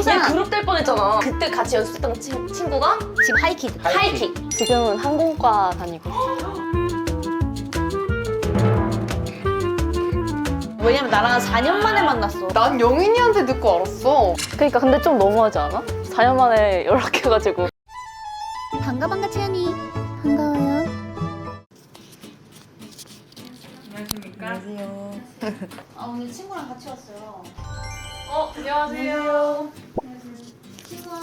얘 그룹 될 뻔했잖아. 그때 같이 연습했던 친구가 지금 하이킥. 하이킥. 지금은 항공과 다니고 있어요. 왜냐면 나랑 4년 만에 만났어. 난 영인이한테 듣고 알았어. 그러니까 근데 좀 너무하지 않아? 4년 만에 연락해가지고. 반가 채연이. 반가워요. 안녕하십니까? 안녕하세요. 아 오늘 친구랑 같이 왔어요. 안녕하세요. 친구가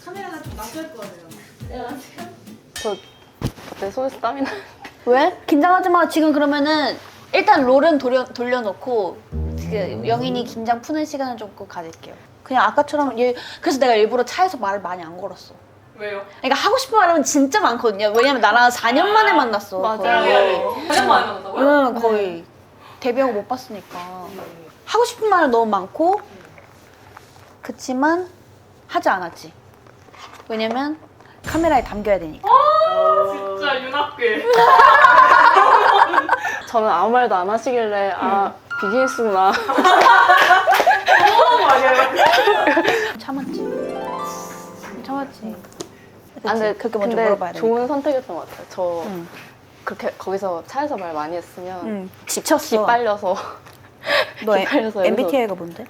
카메라가 좀 낯설 거예요. 저 갑자기 손에서 땀이 나. 왜? 긴장하지 마. 지금 그러면은 일단 롤은 돌려놓고 그 영인이 긴장 푸는 시간을 조금 가질게요. 그냥 아까처럼 그래서 내가 일부러 차에서 말을 많이 안 걸었어. 왜요? 그러니까 하고 싶은 말은 진짜 많거든요. 왜냐면 나랑 4년 만에 만났어. 맞아요. 가장 많이 만났다고요? 응, 거의. 데뷔하고 못 봤으니까. 하고 싶은 말은 너무 많고, 그치만 하지 않았지. 왜냐면 카메라에 담겨야 되니까. 진짜 윤학길. 저는 아무 말도 안 하시길래 비즈니스구나. 참았지. 근데 그렇게 먼저 물어봐야 되니까. 좋은 선택이었던 것 같아요. 저 응. 그렇게 거기서 차에서 말 많이 했으면 응. 지쳤어. 기빨려서 너 기빨려서 MBTI가 뭔데?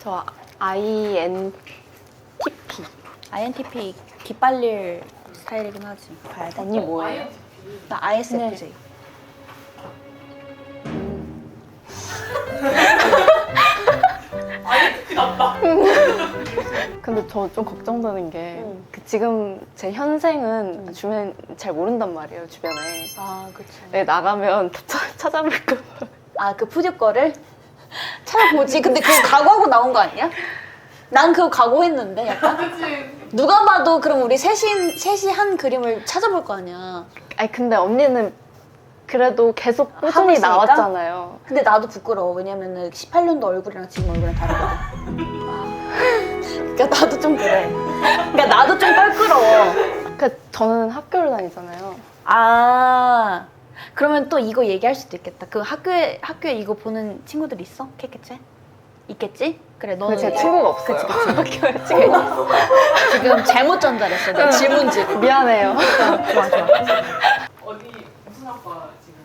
저 INTP. INTP 기빨릴 스타일이긴 하지. 봐야 돼. 언니 뭐예요? 나 ISFJ. 그 낫다. 근데 저 좀 걱정되는 게 지금 제 현생은 주변 잘 모른단 말이에요, 주변에. 아, 그치. 네, 나가면 찾아볼까 봐. 아, 그 푸드 거를 찾아보지. 근데 그거 각오하고 나온 거 아니야? 난 그거 각오했는데, 약간. 그치. 누가 봐도 그럼 우리 셋이 한 그림을 찾아볼 거 아니야. 아니 근데 언니는 그래도 계속 하고 꾸준히 있으니까? 나왔잖아요. 근데 나도 부끄러워. 왜냐면은 18년도 얼굴이랑 지금 얼굴이랑 다르거든. 그러니까 나도 좀 그래. 그러니까 나도 좀 껄끄러워. 그러니까 저는 학교를 다니잖아요. 아, 그러면 또 이거 얘기할 수도 있겠다. 그 학교에 이거 보는 친구들 있어? 캐캐체? 있겠지? 그래, 너는 근데 제 친구가 없어요. 학교에 친구. 지금 잘못 전달했어. 내 질문지. 미안해요. 좋아. 어디 무슨 학과 지금?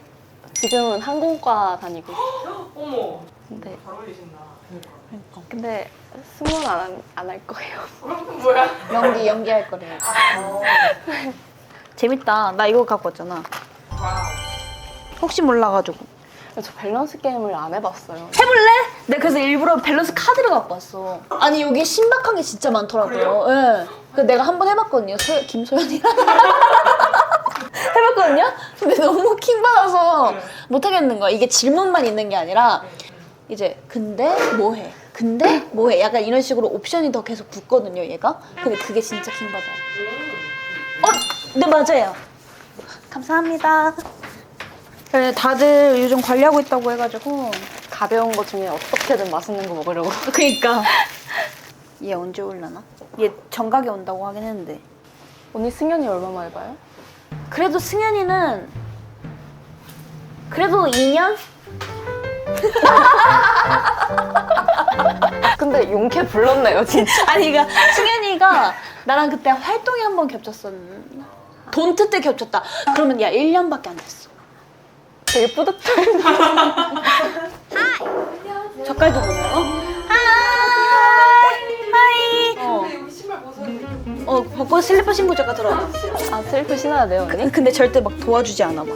지금은 항공과 다니고 있어요. 어머. 근데, 잘 어울리신다. 근데 승무원 안 할 거예요. 그럼 뭐야? 연기할 거래. 재밌다. 나 이거 갖고 왔잖아. 와우. 혹시 몰라가지고. 저 밸런스 게임을 안 해봤어요. 해볼래? 내가 그래서 일부러 밸런스 카드를 갖고 왔어. 아니 여기 신박한 게 진짜 많더라고요. 예. 그래서 내가 한 번 해봤거든요. 김소연이랑. 해봤거든요? 근데 너무 킹받아서 못하겠는 거야. 이게 질문만 있는 게 아니라 이제 근데 뭐해? 근데 뭐해? 약간 이런 식으로 옵션이 더 계속 붙거든요, 얘가. 근데 그게 진짜 킹받아요. 네, 맞아요. 감사합니다. 그래, 다들 요즘 관리하고 있다고 해가지고. 가벼운 거 중에 어떻게든 맛있는 거 먹으려고. 그니까. 얘 언제 올라나? 얘 정각에 온다고 하긴 했는데. 언니 승연이 얼마 만에 봐요? 그래도 승현이는 그래도 2년? 근데 용케 불렀네요, 진짜. 아니 그러니까 승현이가 나랑 그때 활동이 한 번 겹쳤었나? 돈트 때 겹쳤다. 그러면 야 1년밖에 안 됐어. 되게 뿌듯해. 저까지도 보네요. 하이. 근데 여기 신발 벗어야 벗고 슬리퍼 신고 저까 들어. 아, 슬리퍼 신어야 돼요, 언니? 근데 절대 막 도와주지 않아 막.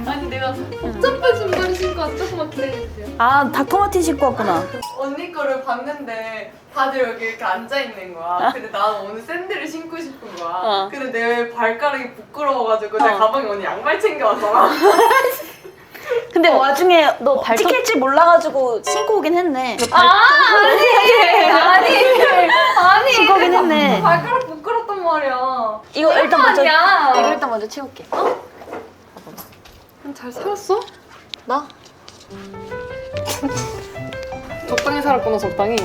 아니 내가 복잡한 신발을 신고 와서 조금만 기다려주세요. 아 닥터마틴 신고 왔구나. 언니 거를 봤는데 다들 여기 이렇게 앉아있는 거야. 근데 나는 오늘 샌들을 신고 싶은 거야. 근데 내 발가락이 부끄러워가지고 내 가방에 언니 양말 챙겨왔잖아. 근데 와중에 너 발톱- 찍힐지 몰라가지고 신고 오긴 했네. 아니 신고 오긴 했네. 발가락 부끄럽단 말이야. 이거 일단 먼저 아니야. 이거 일단 먼저 채울게. 잘 살았어? 나? 적당히 살았구나, 적당히.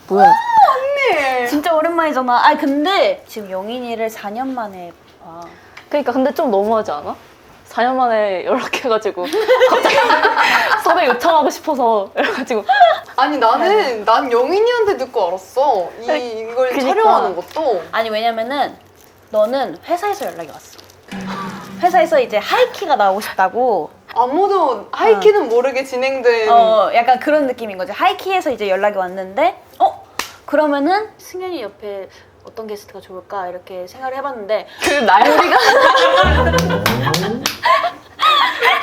뭐야? 언니. 진짜 오랜만이잖아. 아니 근데 지금 영인이를 4년 만에 봐. 그러니까 근데 좀 너무하지 않아? 4년 만에 연락해가지고 갑자기 섭외 요청하고 싶어서 이래가지고 아니 난 영인이한테 듣고 알았어. 이걸 그니까. 촬영하는 것도. 아니 왜냐면은 너는 회사에서 연락이 왔어. 회사에서 이제 하이키가 나오고 싶다고. 아무도 하이키는 모르게 진행된. 약간 그런 느낌인 거지. 하이키에서 이제 연락이 왔는데 그러면은 승현이 옆에 어떤 게스트가 좋을까 이렇게 생각을 해봤는데 그 나연이가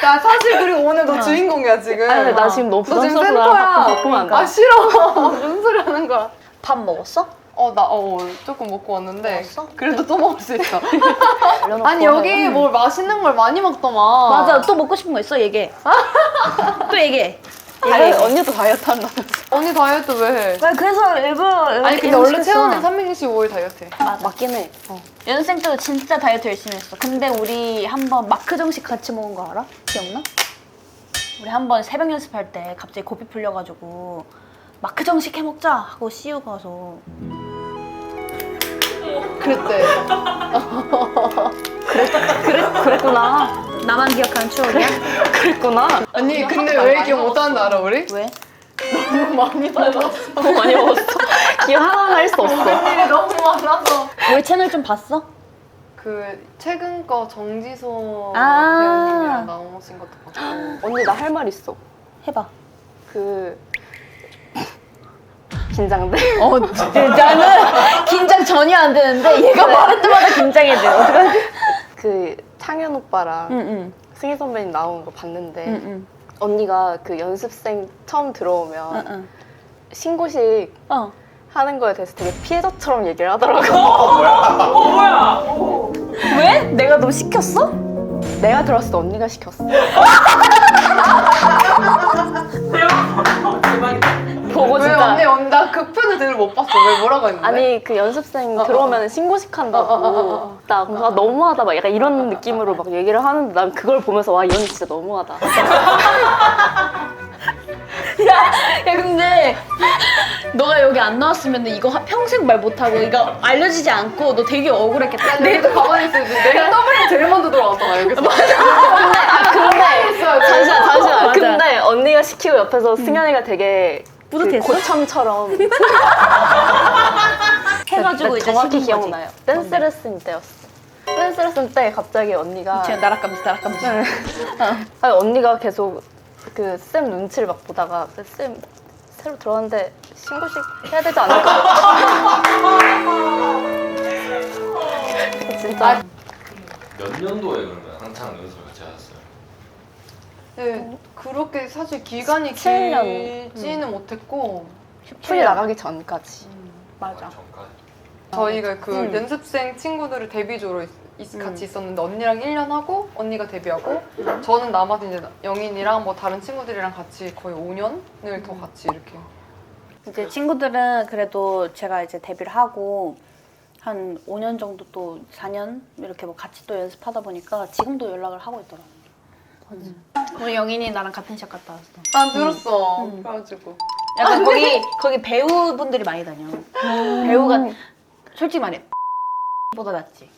나 사실 그리고 오늘 너 주인공이야 지금. 아니, 나 지금 너무 너 지금 부담스럽다. 센터야. 바꾸면 안 돼. 아 싫어. 무슨 소리 하는 거야? 밥 먹었어? 나 조금 먹고 왔는데. 먹었어? 그래도 또 먹을 수 있어. 알려놓고 아니 여기 뭘 맛있는 걸 많이 먹더만. 맞아. 또 먹고 싶은 거 있어? 얘기해. 또 얘기해. 아니 언니도 다이어트 한다면서. 언니 다이어트 왜 해? 그래서 일부러 아니 근데 원래 채원이 365일 다이어트 해. 맞긴 해. 연습생 때도 진짜 다이어트 열심히 했어. 근데 우리 한번 마크 정식 같이 먹은 거 알아? 기억나? 우리 한번 새벽 연습할 때 갑자기 고삐 풀려가지고 마크 정식 해 먹자 하고 CU 가서 그랬대. 그랬구나. 나만 기억하는 추억이야? 그랬구나. 아니 근데 왜 기억 못하는지 알아 우리? 왜? 너무 많이 닮았어. 너무 많이 먹었어. 기억 하나는 할 수 없어. 일이 너무 많아서. 우리 채널 좀 봤어? 그 최근 거 정지소 아. 배우님이랑 나오신 것도 봤고. 언니 나 할 말 있어. 해봐. 그 긴장돼. 나는 긴장 전혀 안 되는데 얘가 말할 때마다 긴장이 돼. 어떡하지? 그 창현 오빠랑 응. 승희 선배님 나오는 거 봤는데 응. 언니가 그 연습생 처음 들어오면 응. 신고식 하는 거에 대해서 되게 피해자처럼 얘기를 하더라고. 왜? 내가 너 시켰어? 내가 들었을 때 언니가 시켰어. 보고 왜 진짜 언니 나 그 편을 제대로 못 봤어. 왜 뭐라고 했는데? 아니 그 연습생 들어오면 신고식 한다고 나 너무하다 막 약간 이런 느낌으로 막 얘기를 하는데 난 그걸 보면서 와 이 언니 진짜 너무하다. 야 근데 너가 여기 안 나왔으면 이거 평생 말 못하고 이거 알려지지 않고 너 되게 억울했겠다. 내가 가만히 있어야지. 내가 더블에 제일 먼저 들어왔잖아 여기서. 근데 잠시만 맞아. 근데 언니가 시키고 옆에서 승현이가 되게 뿌듯했어? 그 고참처럼 해가지고 이제 정확히 시킨 거지. 기억나요. 댄스 레슨 때였어. 댄스 레슨 때 갑자기 언니가 제가 나락가면서 아니, 언니가 계속 그 쌤 눈치를 막 보다가 쌤 새로 들어왔는데 신고식 해야 되지 않을까? 진짜 몇 년도에 그러면 한창 연습을 같이 하셨어요? 네, 그렇게 사실 기간이 17년. 길지는 못했고 풀이 나가기 전까지. 맞아. 전까지? 저희가 그 연습생 친구들을 데뷔조로 같이 있었는데 언니랑 1년 하고 언니가 데뷔하고 저는 남아서 이제 영인이랑 뭐 다른 친구들이랑 같이 거의 5년을 더 같이 이렇게 이제 친구들은 그래도 제가 이제 데뷔를 하고 한 5년 정도 또 4년 이렇게 뭐 같이 또 연습하다 보니까 지금도 연락을 하고 있더라고요. 우리 영인이 나랑 같은 시합 갔다 왔어. 난 들었어. 그래가지고 약간 거기 배우분들이 많이 다녀. 배우가 솔직히 말해 보다 낫지.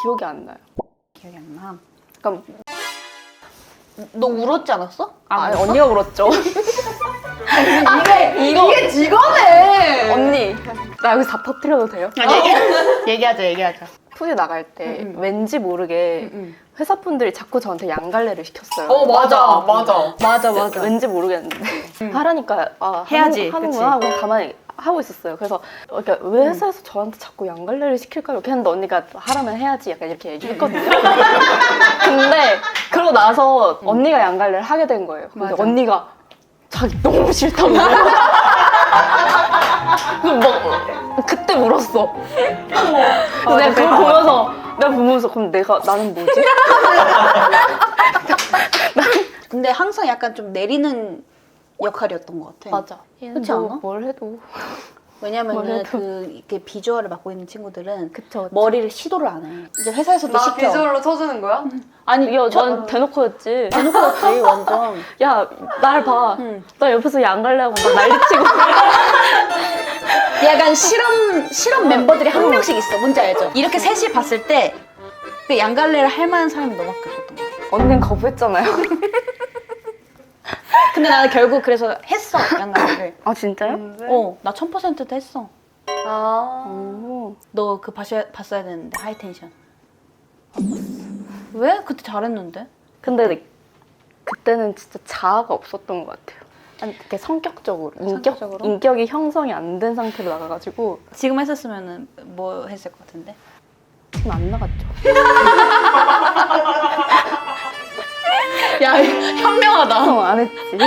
기억이 안 나요. 기억이 안 나. 그러니까 너 울었지 않았어? 아니 언니가 울었죠. 이게 직원해. 언니 나 여기서 다 터뜨려도 돼요? 얘기하자. 푸디 나갈 때 왠지 모르게 회사 분들이 자꾸 저한테 양갈래를 시켰어요. 맞아. 왠지 모르겠는데 하라니까 해야지, 하는구나 하고 가만히 하고 있었어요. 그래서 그러니까 왜 회사에서 저한테 자꾸 양갈래를 시킬까요? 이렇게 했는데 언니가 하라면 해야지 약간 이렇게 얘기했거든요. 근데 그러고 나서 언니가 양갈래를 하게 된 거예요. 근데 맞아. 언니가 자기 너무 싫다고 막 그때 울었어. 내가 그걸 보면서 그럼 나는 뭐지? 근데 항상 약간 좀 내리는 역할이었던 것 같아. 맞아. 그렇지 않아? 뭘 해도 왜냐면은 뭐래도. 이렇게 비주얼을 맡고 있는 친구들은 그쵸. 머리를 시도를 안 해. 이제 회사에서도 나 시켜. 비주얼로 쳐주는 거야? 아니 난 대놓고였지. 대놓고였지 완전. 야 날 봐. 응. 나 옆에서 양갈래하고 막 난리치고. 약간 실험 멤버들이 한 명씩 있어. 뭔지 알죠? 이렇게 셋이 봤을 때 근데 양갈래를 할 만한 사람이 너밖에 없었던 거야. 언니는 거부했잖아요. 근데 나는 결국 그래서 했어 양갈래를. 아 진짜요? 나 1000%도 했어. 오. 너 그 봤어야 되는데 하이텐션. 안 봤어. 왜? 그때 잘했는데. 근데 그때는 진짜 자아가 없었던 것 같아요. 아니, 이렇게 성격적으로 성격적으로? 인격이 형성이 안 된 상태로 나가가지고 지금 했었으면은 뭐 했을 것 같은데? 지금 안 나갔죠. 야 현명하다. 안 했지.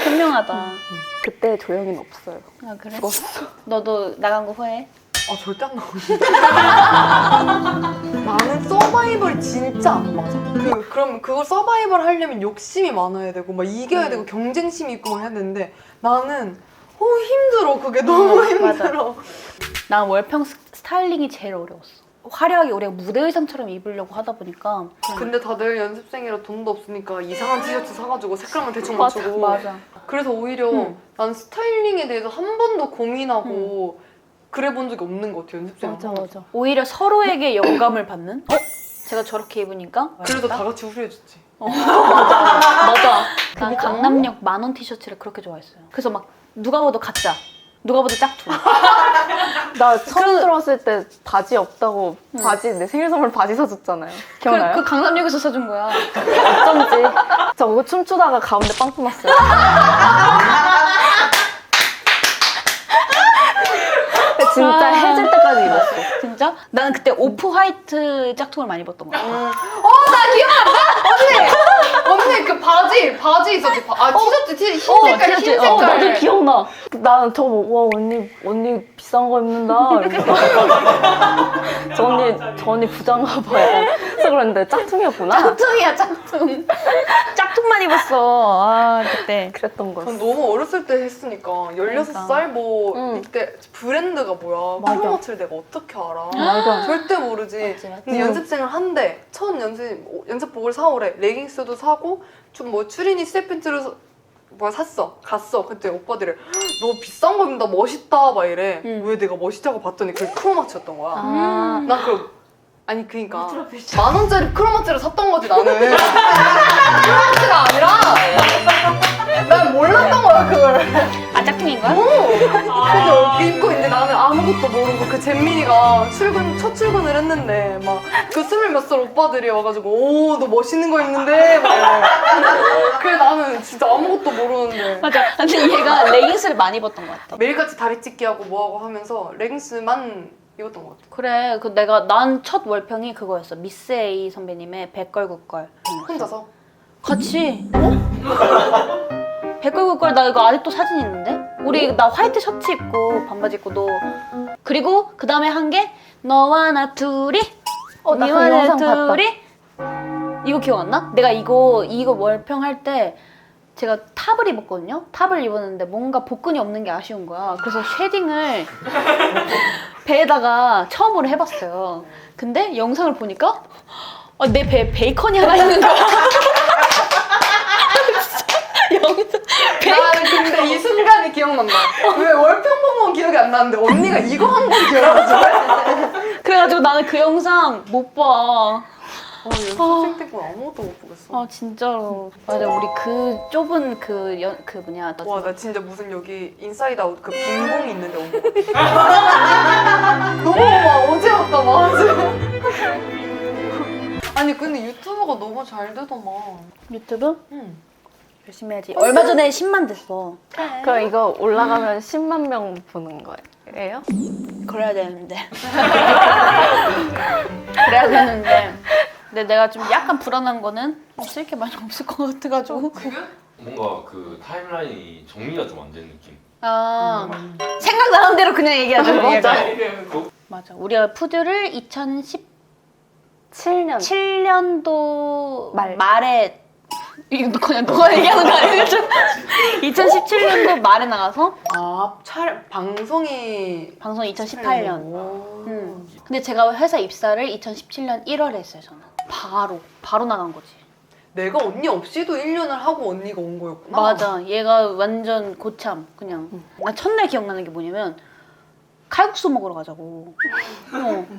현명하다. 그때 조영이는 없어요. 아 그래? 죽었어. 너도 나간 거 후회해? 아 절대 안 나오는데. 나는 서바이벌 진짜 안 맞아. 그럼 그걸 서바이벌 하려면 욕심이 많아야 되고 막 이겨야 되고 경쟁심이 있고 막 해야 되는데 나는 힘들어. 그게 너무 힘들어. 난 월평 스타일링이 제일 어려웠어. 화려하게 우리가 무대 의상처럼 입으려고 하다 보니까 근데 다들 연습생이라 돈도 없으니까 이상한 티셔츠 사가지고 색깔만 대충 맞아, 맞추고. 맞아. 그래서 오히려 난 스타일링에 대해서 한 번도 고민하고 그래 본 적이 없는 것 같아요. 연습생. 맞아. 오히려 서로에게 영감을 받는? 제가 저렇게 입으니까? 그래도 다 같이 후려줬지. 맞아. 난 강남역 만원 티셔츠를 그렇게 좋아했어요. 그래서 막 누가 봐도 가짜, 누가 봐도 짝퉁. 나 처음 들어왔을 때 바지 없다고 바지 내 생일 선물 바지 사줬잖아요. 기억나요? 그 강남역에서 사준 거야. 어쩐지 저 그거 춤추다가 가운데 빵꾸 났어요. 근데 진짜 해질 때까지 입었어. 진짜? 나는 그때 오프 화이트 짝퉁을 많이 입었던 거야. 나 기억난다? 언니 그 바지 있었지. 티셔츠 흰 색깔 흰 색깔. 나도 기억나. 나는 와 언니 비싼 거 입는다. 이러면서. 저 언니 부자인가 봐. 그래서 그랬는데 짝퉁이었구나. 짝퉁이야 짝퉁. 짝퉁만 입었어. 아 그때. 그랬던 전 거였어. 너무 어렸을 때 했으니까 16살 뭐 이때 브랜드가 뭐야. 맞아. 크로마트를 내가 어떻게 알아. 맞아. 절대 모르지. 근데 연습생을 한대. 첫 연습복을 사오래. 레깅스도 사고 좀 뭐 추리닝 스텝팬츠를 샀어. 갔어. 그때 오빠들이 너 비싼 거 입는다 멋있다 막 이래. 왜 내가 멋있다고 봤더니 그게 크로마트였던 거야. 난 그럼 아니 그니까 10,000원짜리 크로마트를 샀던 거지 나는. 크로마트가 아니라 난 몰랐던 거야 그걸. 아 짝퉁인 거야? 근데 입고 있는데 나는 아무것도 모르고 그 잼민이가 첫 출근을 했는데 막 그 20몇 살 오빠들이 와가지고 오 너 멋있는 거 입는데 막 이래. 그래 나는 진짜 아무것도 모르는데 맞아. 근데 얘가 레깅스를 많이 입었던 것 같아. 매일같이 다리 찢기 하고 뭐하고 하면서 레깅스만 입었던 것 같아. 그래. 난 첫 월평이 그거였어. 미스 A 선배님의 백걸굿걸. 혼자서? 같이. 백걸굿걸 나 이거 아직도 사진 있는데? 나 화이트 셔츠 입고 반바지 입고 너. 그리고 그 다음에 한 게 너와 나 둘이. 나 너와 그 나 영상 봤다. 둘이. 이거 기억 안 나? 내가 이거 월평 할 때 제가 탑을 입었거든요? 탑을 입었는데 뭔가 복근이 없는 게 아쉬운 거야. 그래서 쉐딩을 배에다가 처음으로 해봤어요. 근데 영상을 보니까 내 배에 베이컨이 하나 있는 거야. 나는 근데 이 순간이 기억난다. 왜 월평 본 건 기억이 안 나는데 언니가 이거 한 건 기억나지? 그래가지고 나는 그 영상 못 봐. 연습생 때고 아무것도 못 보겠어. 아 진짜로. 맞아 우리 그 좁은 그 뭐냐. 와 나 진짜 무슨 여기 인사이드 아웃 그 빈공이 있는데 온 거 같아. 너무 막 어제 왔다 막 어제. 아니 근데 유튜브가 너무 잘 되더만. 유튜브? 응. 열심히 해야지. 얼마 전에 10만 됐어. 그럼 이거 올라가면 10만 명 보는 거예요? 그래야 되는데. 그래야 되는데. 근데 내가 좀 약간 불안한 거는 쓸 게 많이 없을 것 같아가지고. 뭔가 그 타임라인이 정리가 좀 안 된 느낌. 아 생각나는 대로 그냥 얘기하자. 맞아. 맞아. 우리가 푸드를 7년. 2017년도 말. 말에 이거 너가 얘기하는 거 아니야? 2017년도 말에 나가서 방송이 방송 2018년. 근데 제가 회사 입사를 2017년 1월에 했어요. 저는 바로 나간 거지. 내가 언니 없이도 1년을 하고 언니가 온 거였구나. 맞아. 얘가 완전 고참 그냥. 나 첫날 기억나는 게 뭐냐면 칼국수 먹으러 가자고.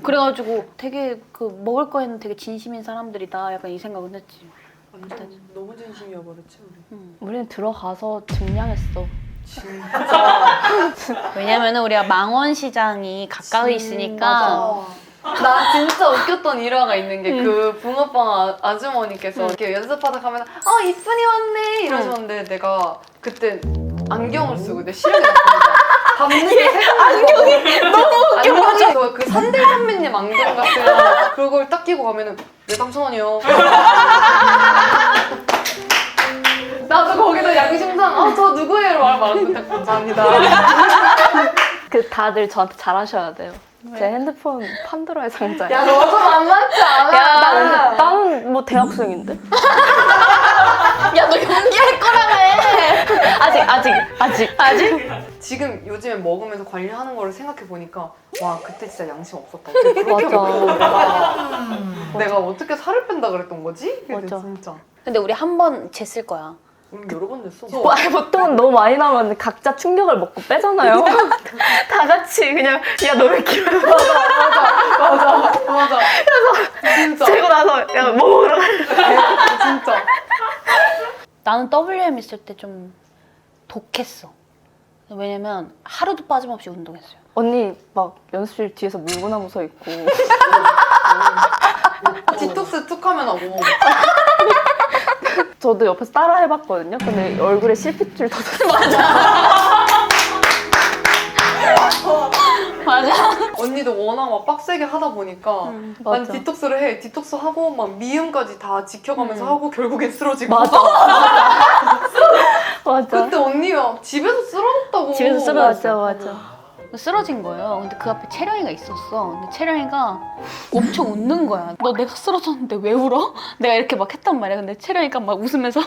그래가지고 되게 그 먹을 거에는 되게 진심인 사람들이다. 약간 이 생각은 했지. 완전 너무 진심이어버렸지 우리. 우리는 들어가서 증량했어. 왜냐면은 우리가 망원시장이 가까이 있으니까. 나 진짜 웃겼던 일화가 있는 게 그 붕어빵 아주머니께서 이렇게 연습하다 가면 이쁜이 왔네 이러셨는데 내가 그때 안경을 쓰고 내 시력이 나쁘니까 밤늦게 안경이 너무 웃겨. 안경이 그 산들 선배님 안경 같은 그걸 딱 끼고 가면은 네 3,000원이요. 나도 거기다 양심상 저 누구예요 말았는데 감사합니다. 그 다들 저한테 잘하셔야 돼요. 제 핸드폰 판도라의 상자예요. 야 너 좀 만만치 않아. 나는 뭐 대학생인데? 야, 너 연기할 거라며! 아직? 지금 요즘에 먹으면서 관리하는 거를 생각해 보니까 와 그때 진짜 양심 없었다. 내가 어떻게 살을 뺀다 그랬던 거지? 맞아. 진짜. 근데 우리 한 번 쟀을 거야. 우리 여러 번 됐어. 보통 너무 많이 나오면 각자 충격을 먹고 빼잖아요. 다 같이 그냥 야 너 왜 이렇게 맞아. 진짜. 재고 나서 야 뭐 먹으러 갈래? 진짜. 나는 WM 있을 때 좀 독했어. 왜냐면 하루도 빠짐없이 운동했어요. 언니 막 연습실 뒤에서 물구나무 서 있고 디톡스 툭 하면 하고. 저도 옆에서 따라 해봤거든요. 근데 얼굴에 실핏줄 터졌어요. 맞아. 언니도 워낙 막 빡세게 하다 보니까 난 맞아. 디톡스를 해. 디톡스 하고 막 미음까지 다 지켜가면서 하고 결국엔 쓰러지고. 맞아. 그때 언니가 집에서 쓰러졌다고. 집에서 쓰러졌어. 맞아. 쓰러진 거예요. 근데 그 앞에 채령이가 있었어. 근데 채령이가 엄청 웃는 거야. 너 내가 쓰러졌는데 왜 울어? 내가 이렇게 막 했단 말이야. 근데 채령이가 막 웃으면서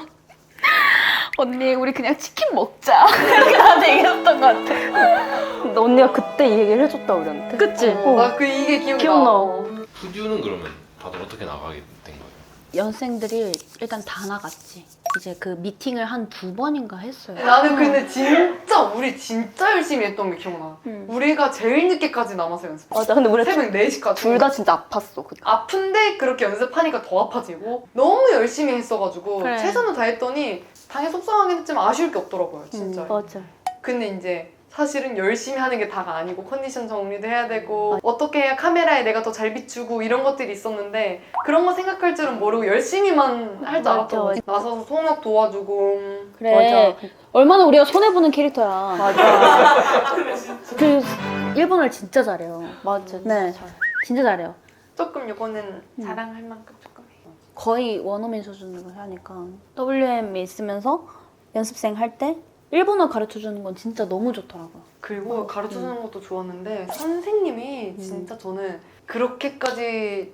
언니 우리 그냥 치킨 먹자. 이렇게 나한테 얘기했던 것 같아. 근데 언니가 그때 이 얘기를 해줬다 우리한테. 그치? 나 이게 기억나. 기억나. 푸듀는 그러면 다들 어떻게 나가게 된 거예요? 연생들이 일단 다 나갔지. 이제 그 미팅을 한 2번인가 했어요. 나는 근데 진짜 우리 진짜 열심히 했던 게 기억나. 음. 우리가 제일 늦게까지 남아서 연습. 맞아. 근데 우리 새벽 4시까지. 둘 다 진짜 아팠어. 그때. 아픈데 그렇게 연습하니까 더 아파지고 너무 열심히 했어가지고 그래. 최선을 다했더니 당연히 속상하긴 했지만 아쉬울 게 없더라고요 진짜. 맞아. 근데 이제 사실은 열심히 하는 게 다가 아니고 컨디션 정리도 해야 되고 어떻게 해야 카메라에 내가 더 잘 비추고 이런 것들이 있었는데 그런 거 생각할 줄은 모르고 열심히만 할 줄 알았던 거지. 나서서 통역 도와주고. 그래. 얼마나 우리가 손해보는 캐릭터야. 맞아. 그 일본어를 진짜 잘해요. 맞아. 네. 진짜 잘해요. 조금 이거는 자랑할 만큼 조금 해. 거의 원어민 수준으로 하니까 WM에 있으면서 연습생 할 때 일본어 가르쳐주는 건 진짜 너무 좋더라고요. 그리고 가르쳐주는 것도 좋았는데 선생님이 진짜 저는 그렇게까지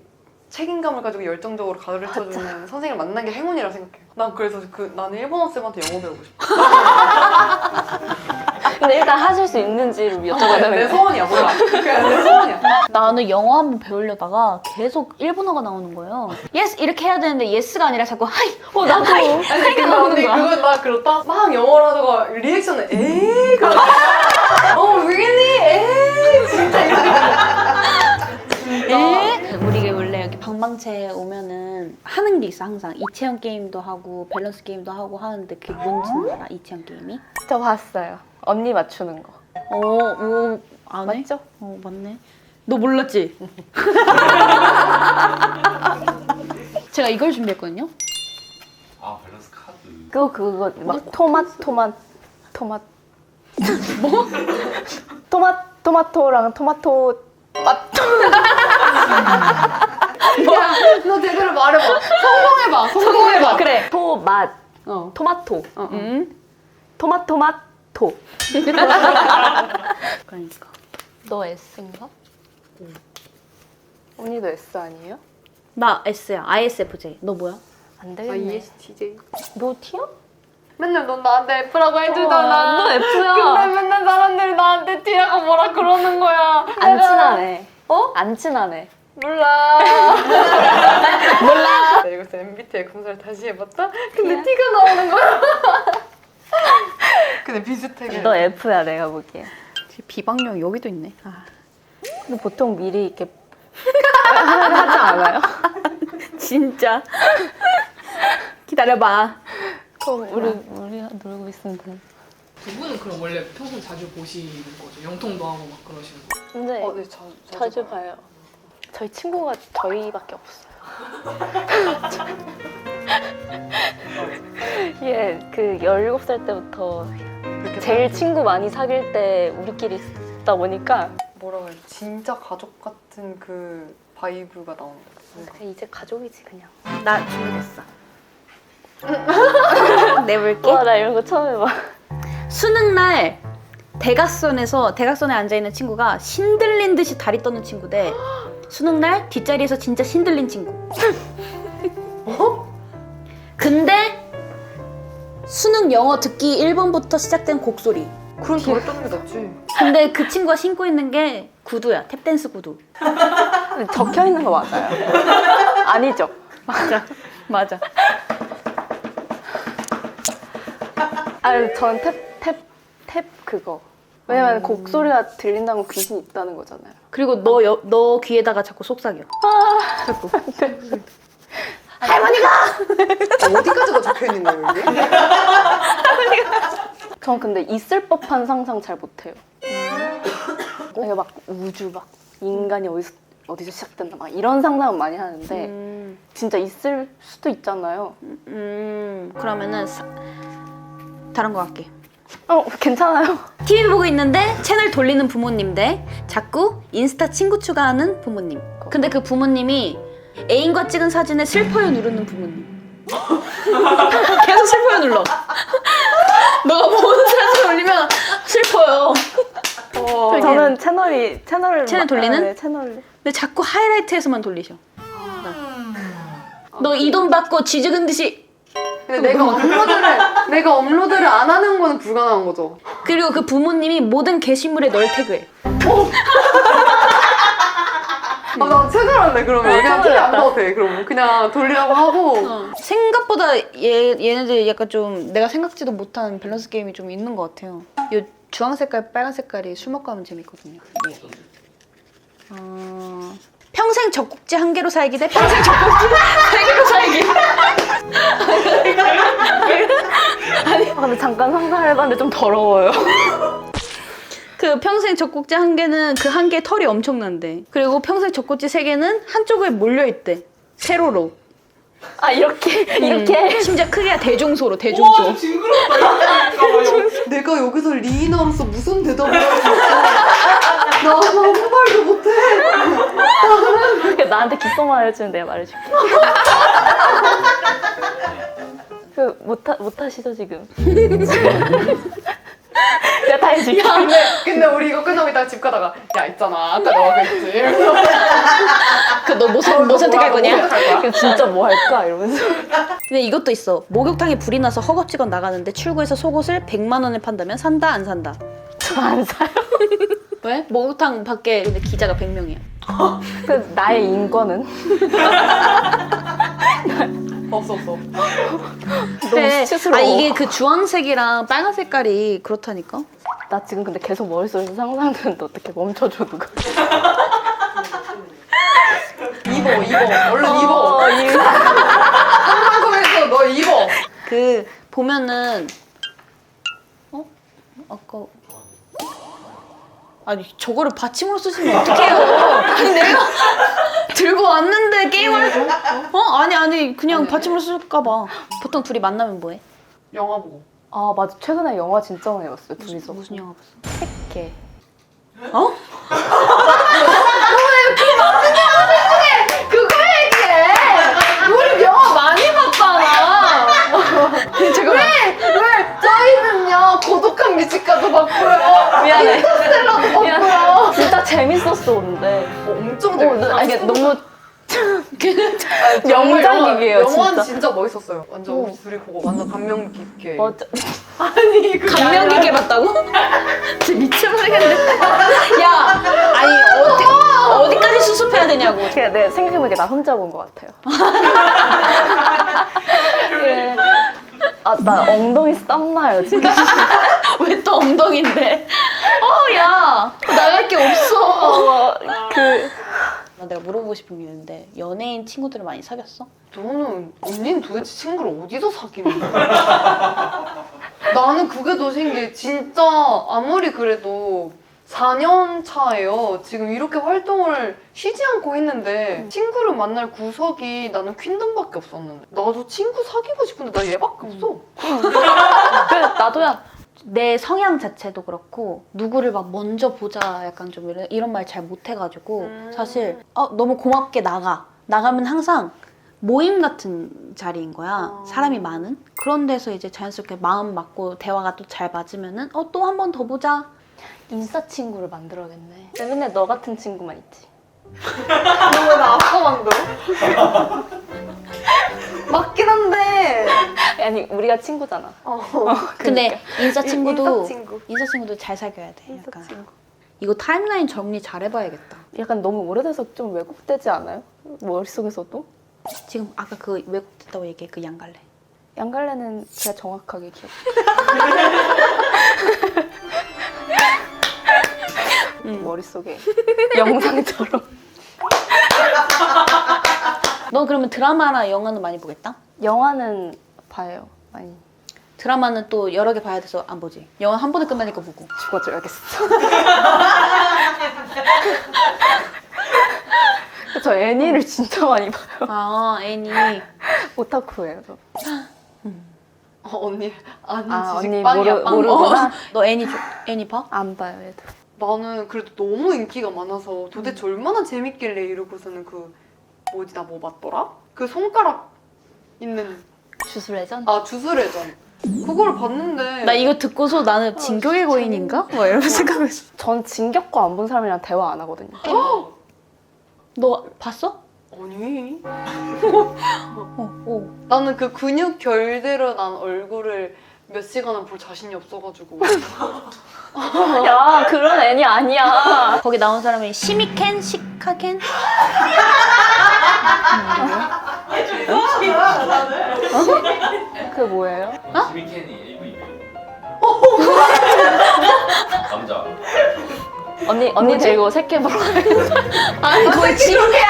책임감을 가지고 열정적으로 가르쳐주는 선생님을 만난 게 행운이라 생각해요. 난 그래서 나는 일본어 쌤한테 영어 배우고 싶어. 근데 일단 하실 수 있는지를 여쭤봐야 되는 내 거야. 소원이야 몰라. 그냥 내 소원이야. 나는 영어 한번 배우려다가 계속 일본어가 나오는 거예요. yes 이렇게 해야 되는데 yes가 아니라 자꾸 하이 나도 하이가 근데 나오는 언니 거야. 그거 나 그렇다. 막 영어를 하다가 리액션은 에이 그거. 왜니 에이 진짜 에? 우리 원래 여기 방방채 오면은 하는 게 있어 항상. 이채연 게임도 하고 밸런스 게임도 하고 하는데 그게 뭔지는 알아? 이채연 게임이? 저 봤어요. 언니 맞추는 거. 안 해? 맞죠? 맞네. 너 몰랐지? 제가 이걸 준비했거든요. 아 밸런스 카드. 그거 막 토마토 뭐? 토마토랑 토마토 너 제대로 말해봐. 성공해봐. 그래. 토맛 어. 토마토 응? 토마토 그러니까. 너 S인가? 언니도 S 아니에요? 나 S야. ISFJ. 너 뭐야? 안 되겠네. ESTJ. 너 T야? 맨날 넌 나한테 F라고 해주잖아. 너 F야. 근데 맨날 사람들이 나한테 T라고 뭐라 그러는 거야. 안 친하네. 어? 안 친하네. 몰라. 몰라. 나 이것도 MBTI 검사를 다시 해봤다? 근데 T가 나오는 거야. 근데 비슷해. 너 F야 내가 보기에. 비방용 여기도 있네. 아. 근데 보통 미리 이렇게 하지 않아요? 진짜. 기다려봐. 그럼 우리 놀고 있으면 돼. 두 분은 그럼 원래 평소에 자주 보시는 거죠? 영통도 하고 막 그러시는 거. 근데 네, 자주 봐요. 저희 친구가 저희밖에 없어요. 예, 그 17살 때부터 제일 친구 많이 사귈 때 우리끼리 있다 보니까 뭐라고 해야 진짜 가족 같은 그 바이브가 나오는 것 같아요. 이제 가족이지 그냥. 나 준비됐어. 내볼게. 와, 나 이런 거 처음 해봐. 수능 날 대각선에 앉아 있는 친구가 신들린 듯이 다리 떠는 친구 대 수능 날 뒷자리에서 진짜 신들린 친구. 근데 수능 영어 듣기 1번부터 시작된 곡소리. 그럼 덜 떠는 게 낫지. 근데 그 친구가 신고 있는 게 구두야. 탭댄스 구두. 근데 적혀 있는 거 맞아요? 아니죠? 맞아. 전 탭 그거. 왜냐면 곡소리가 들린다는 건 귀신이 있다는 거잖아요. 그리고 너 귀에다가 자꾸 속삭여. 자꾸. 어디까지가 적혀 있는 거예요, 이게? 전 근데 있을 법한 상상 잘 못해요. 이게 막 우주 막 인간이 어디서 시작된다 막 이런 상상은 많이 하는데 진짜 있을 수도 있잖아요. 그러면은 다른 거 할게. 괜찮아요. TV 보고 있는데 채널 돌리는 부모님 대 자꾸 인스타 친구 추가하는 부모님. 근데 그 부모님이 애인과 찍은 사진에 슬퍼요 누르는 부모님. 계속 슬퍼요 눌러. 너가 보는 사진 올리면 슬퍼요. 저는 채널을 채널 돌리는? 네, 채널. 근데 자꾸 하이라이트에서만 돌리셔. 너 이 돈 받고 쥐죽은 듯이. 근데 내가 업로드를 안 하는 거는 불가능한 거죠. 그리고 그 부모님이 모든 게시물에 널 태그해. 나 채널할래 그러면. 그냥 TV 안 봐도 돼 그러면. 그냥 돌리라고 하고. 생각보다 얘네들 약간 좀 내가 생각지도 못한 밸런스 게임이 좀 있는 것 같아요. 요 주황 색깔, 빨간 색깔이 술 먹고 하면 재밌거든요. 평생 젖꼭지 한 개로 살기 대 평생 젖꼭지 세 개로 살기. 근데 잠깐 상상해봤는데 좀 더러워요. 그 평생 젖꼭지 한 개는 그 한 개에 털이 엄청난데. 그리고 평생 젖꼭지 세 개는 한쪽에 몰려있대. 세로로. 이렇게. 심지어 크기가 대중소로, 대중소. 징그럽다. 내가 여기서 리인아로서 무슨 대답을 할 수 있어? 나 아무 말도 못해. 나한테 귓속말 해주면 내가 말해줄게. 못 하시죠 지금? 내가 다 해줄게. 근데 우리 이거 끝나고 이따가 집 가다가 야 있잖아 아까 너가 그랬지. 이러면서 너 뭐 선택할 거냐? 진짜 뭐 할까 이러면서. 근데 이것도 있어. 목욕탕에 불이 나서 허겁지겁 나가는데 출구에서 속옷을 100만 원에 판다면 산다 안 산다? 저 안 사요. 왜? 목욕탕 밖에 근데 기자가 100명이야. 그 나의 인권은? 없어. 그래. 수치스러워. 이게 그 주황색이랑 빨간 색깔이 그렇다니까? 나 지금 근데 계속 머릿속에서 상상되는데 어떻게 멈춰줘 누가. 입어. 얼른 입어. 한방송에서 너 입어. 그 보면은 아까 아니 저거를 받침으로 쓰시면 어떡해요? 아니 내가 들고 왔는데 게임을 아니 그냥 받침으로 쓸까봐. 보통 둘이 만나면 뭐해? 영화 보고. 맞아. 최근에 영화 진짜 많이 봤어요 둘이서. 무슨 영화 봤어? 이렇게. 우리 영화 많이 봤잖아. 왜 저희는요 고독한 뮤직까지 봤고요. 미안해. 인터스텔라도 봤고요. 진짜 재밌었어 근데. 엄청 이게 너무 정말 명작이에요 영화는 진짜. 진짜 멋있었어요. 완전 우리 둘이 보고 완전 감명 깊게. 맞아. 감명 깊게 봤다고? 진짜 미쳐버리겠네. 야, 아니 어디까지 수습해야 되냐고. 그냥 내가 생각해보니까 나 혼자 본 것 같아요. 나 엉덩이 땀나요 지금. 왜 또 엉덩인데? 야 나갈 게 없어. 그 내가 물어보고 싶은 게 있는데 연예인 친구들을 많이 사귀었어? 언니는 도대체 친구를 어디서 사귀는 거야? 나는 그게 더 신기해. 진짜 아무리 그래도 4년 차예요. 지금 이렇게 활동을 쉬지 않고 했는데 친구를 만날 구석이 나는 퀸덤밖에 없었는데 나도 친구 사귀고 싶은데 나 얘밖에 없어. 그래 나도야. 내 성향 자체도 그렇고 누구를 막 먼저 보자 약간 좀 이런 말 잘 못해가지고 사실 너무 고맙게 나가면 항상 모임 같은 자리인 거야. 사람이 많은 그런 데서 이제 자연스럽게 마음 맞고 대화가 또 잘 맞으면은 또 한 번 더 보자. 인싸 친구를 만들어야겠네. 근데 너 같은 친구만 있지. 너 왜 나 아까 만들어? 맞긴 한데. 아니 우리가 친구잖아. 근데 인싸 친구도 인싸 친구. 인싸 친구도 잘 사귀어야 돼. 인싸 약간 친구. 이거 타임라인 정리 잘 해봐야겠다. 약간 너무 오래돼서 좀 왜곡되지 않아요? 머릿속에서도? 지금 아까 그 왜곡됐다고 얘기해 그 양갈래. 양갈래는 제가 정확하게 기억. 머릿속에 영상처럼. 너 그러면 드라마나 영화는 많이 보겠다? 영화는 봐요. 많이. 드라마는 또 여러 개 봐야 돼서 안 보지. 영화 한 번에 끝나니까 보고. 죽어줘야겠어. 저 애니를 진짜 많이 봐요. 아 애니. 오타쿠예요. 저. 언니 아는 아, 지식 언니 빵이야 빵. 모르구나. 너 애니 봐? 안 봐요, 얘도. 나는 그래도 너무 인기가 많아서 도대체 얼마나 재밌길래 이러고서는 그 뭐지 나 뭐 봤더라? 그 손가락 있는 주술래전? 주술회전 그걸 봤는데 나 이거 듣고서 나는 진격의 거인인가? 뭐 이런 생각했어. 전 진격거 안 본 사람이랑 대화 안 하거든요. 너 봤어? 아니 어. 나는 그 근육 결대로 난 얼굴을 몇 시간은 볼 자신이 없어가지고 야, 그런 애니 아니야. 거기 나온 사람이 시미켄? 시카켄? 그게 뭐예요? 시미켄이 AV 남자. 언니 데리고 새끼 보러 가요. 아니 거의 지옥이야.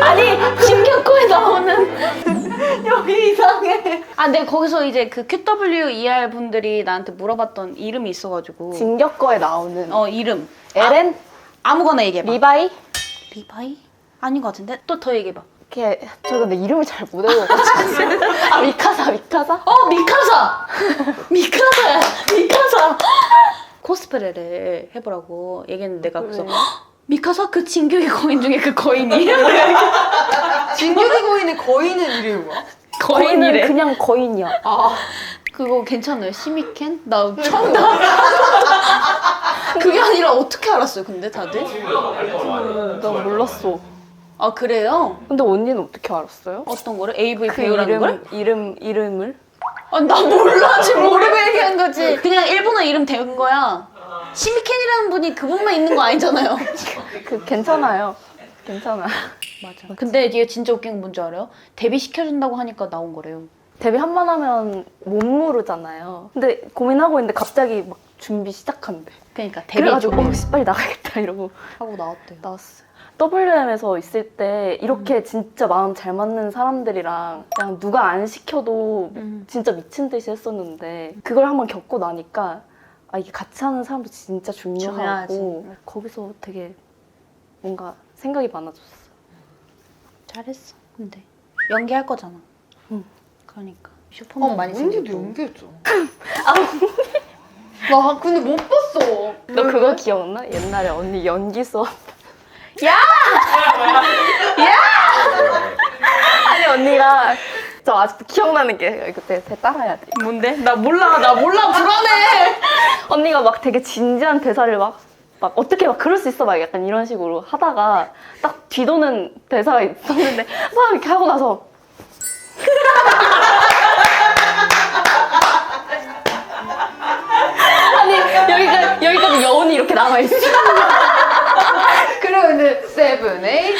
아니 진격거에 나오는 여기 이상해. 아 내가 거기서 이제 그 QWER 분들이 나한테 물어봤던 이름이 있어가지고 진격거에 나오는 이름 에렌? 아무거나 얘기해봐. 리바이? 리바이? 아닌 것 같은데? 또 더 얘기해봐. 저 근데 이름을 잘 못 외워가지고. 아, 미카사. 미카사! 미카사! 코스프레를 해보라고 얘기했는데 내가 그래서 미카사? 그 진격의 거인 중에 그 거인이? 진격의 거인의 거인은 이름이 뭐야? 거인은 그냥 거인이야. 그거 괜찮아요? 시미켄? 나 처음 그게 아니라 어떻게 알았어요 근데 다들? 친구가 활동을 많이 나 몰랐어. 아 그래요? 근데 언니는 어떻게 알았어요? 어떤 거를? AV 그 배우라는 걸? 이름을? 아, 나 몰라 지금 모르고 얘기한 거지. 그냥 일본어 이름 된 거야. 시미켄이라는 분이 그분만 있는 거 아니잖아요. 괜찮아요. 괜찮아. 맞아. 근데 이게 진짜 웃긴 건 뭔지 알아요? 데뷔 시켜준다고 하니까 나온 거래요. 데뷔 한 번 하면 못 모르잖아요. 근데 고민하고 있는데 갑자기 막 준비 시작한대. 그러니까 데뷔 그래가지고 씨, 빨리 나가겠다 이러고 하고 나왔대요. 나왔어요. WM에서 있을 때 이렇게 진짜 마음 잘 맞는 사람들이랑 그냥 누가 안 시켜도 진짜 미친 듯이 했었는데 그걸 한번 겪고 나니까 이게 같이 하는 사람도 진짜 중요하고 중요하지. 거기서 되게 뭔가 생각이 많아졌어. 잘했어. 근데 연기할 거잖아. 그러니까 슈퍼맨 많이 언니도 생겼고. 연기했죠. 나 근데 못 봤어. 너 그거 기억나? 옛날에 언니 연기 수업 아니 언니가 저 아직도 기억나는 게 그때 따라해야 돼. 뭔데? 나 몰라 불안해. 언니가 막 되게 진지한 대사를 막 어떻게 막 그럴 수 있어 막 약간 이런 식으로 하다가 딱 뒤도는 대사가 있었는데 막 이렇게 하고 나서 아니 여기까지 여운이 이렇게 남아있어. 그리고 이제 세븐, 에잇,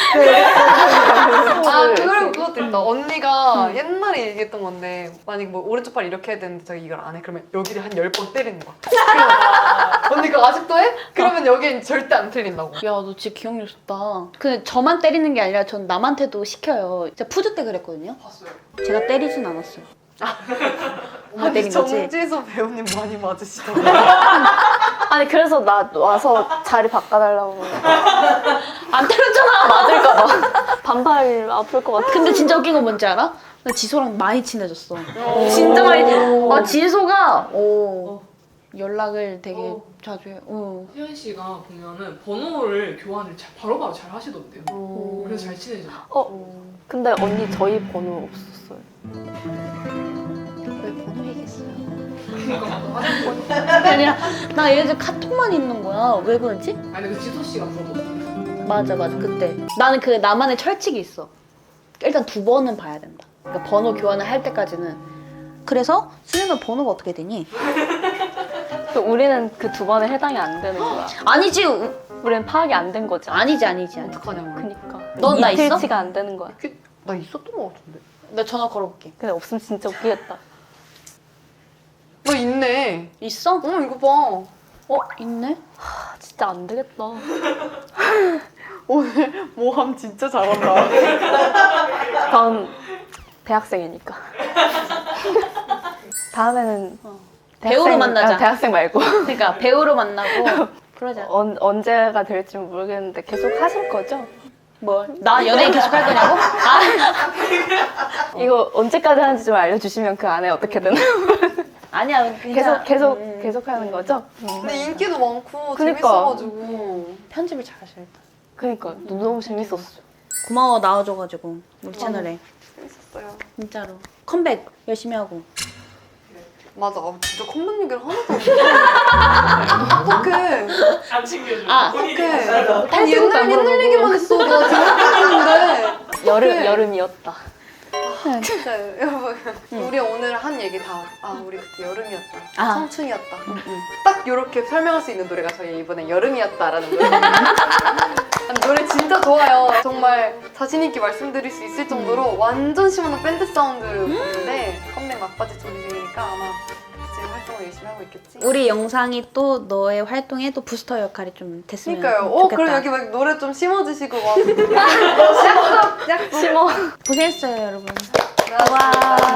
아 그리고 그것도 있다. 언니가 옛날에 얘기했던 건데 만약 뭐 오른쪽 팔 이렇게 해야 되는데 자기 이걸 안 해. 그러면 여기를 한 10번 때리는 거야. 언니가 아직도 해? 그러면 여기는 절대 안 틀린다고. 야, 너 진짜 기억력 좋다. 근데 저만 때리는 게 아니라 전 남한테도 시켜요. 진짜 푸드 때 그랬거든요. 봤어요. 제가 때리진 않았어요. 엄마 때린 거지? 정지수 배우님 많이 맞으시더라고요. 아니 그래서 나 와서 자리 바꿔달라고. 안 때렸잖아. 맞을까봐. 반팔 아플 것 같아. 근데 진짜 웃긴 건 뭔지 알아? 나 지소랑 많이 친해졌어. 진짜 많이. 아, 지소가 연락을 되게 자주 해요. 혜연 씨가 보면은 번호를 교환을 바로바로 잘 하시던데요. 그래서 잘 친해져요. 근데 언니 저희 번호 없었어요. 왜 번호 얘기했어요? 그러니까 아니라 나 얘들 카톡만 있는 거야. 왜 그러지? 아니 그 지소 씨가 물어봤어요. 맞아 그때 나는 그 나만의 철칙이 있어. 일단 2번은 봐야 된다. 그러니까 번호 교환을 할 때까지는. 그래서 수연아 번호가 어떻게 되니? 그 우리는 그 2번에 해당이 안 되는 거야. 아니지. 우리는 파악이 안 된 거지. 아니지. 어떡하냐고. 그니까. 넌나 있어? 이틀치가 안 되는 거야. 나 있었던 것 같은데. 나 전화 걸어볼게. 근데 없으면 진짜 웃기겠다. 너 있네. 있어? 이거 봐. 있네. 아, 진짜 안 되겠다. 오늘 모함 진짜 잘한다. 전 대학생이니까. 다음에는 배우로 만나자. 대학생 말고. 그러니까 배우로 만나고 그러자. 언제가 될지 모르겠는데 계속 하실 거죠? 뭘? 나 연예인 계속 할 거냐고? 이거 언제까지 하는지 좀 알려주시면 그 안에 어떻게든 아니야. 그냥 계속 하는 거죠? 근데 인기도 많고 그니까. 재밌어가지고. 편집을 잘 하셔야겠다. 그러니까 너무 재밌었어. 고마워 나와줘가지고 우리 채널에. 재밌었어요. 진짜로. 컴백 열심히 하고. 맞아. 진짜 컴백 얘기를 하나도 안 어떡해. 안 챙겨줘. 어떡해. 아니 옛날 얘기만 했어. 나 지금 했는데. 여름이었다. 진짜 여러분 우리 오늘 한 얘기 다 우리 그때 여름이었다. 청춘이었다. 딱 이렇게 설명할 수 있는 노래가 저희 이번에 여름이었다라는 노래. 노래 진짜 좋아요. 정말 자신 있게 말씀드릴 수 있을 정도로 완전 시원한 밴드 사운드인데 컴백 막바지 준비 중이니까 아마 지금 활동을 열심히 하고 있겠지. 우리 영상이 또 너의 활동에 또 부스터 역할이 좀 됐으면 그러니까요. 좋겠다. 그럼 여기 막 노래 좀 심어주시고 막 약속. 심어. 고생했어요 여러분. 와.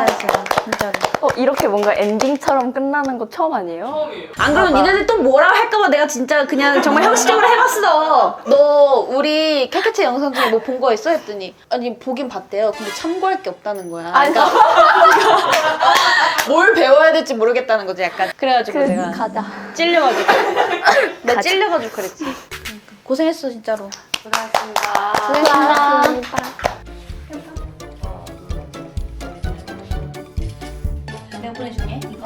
고생했어요 진짜로. 이렇게 뭔가 엔딩처럼 끝나는 거 처음 아니에요? 처음이에요. 안 그러면 니네들 또 뭐라 할까봐 내가 진짜 그냥 정말 형식적으로 해봤어. 너 우리 캐캐치 영상 중에 뭐 본 거 있어? 했더니 아니 보긴 봤대요. 근데 참고할 게 없다는 거야. 그러니까 뭘 배워야 될지 모르겠다는 거지 약간. 그래가지고 내가 가자. 찔려가지고 내가 찔려가지고 그랬지. 고생했어 진짜로. 고생하셨습니다. 고생했습니다. 내가 보내줄게 이거.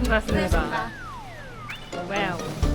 맞습니다. 와우.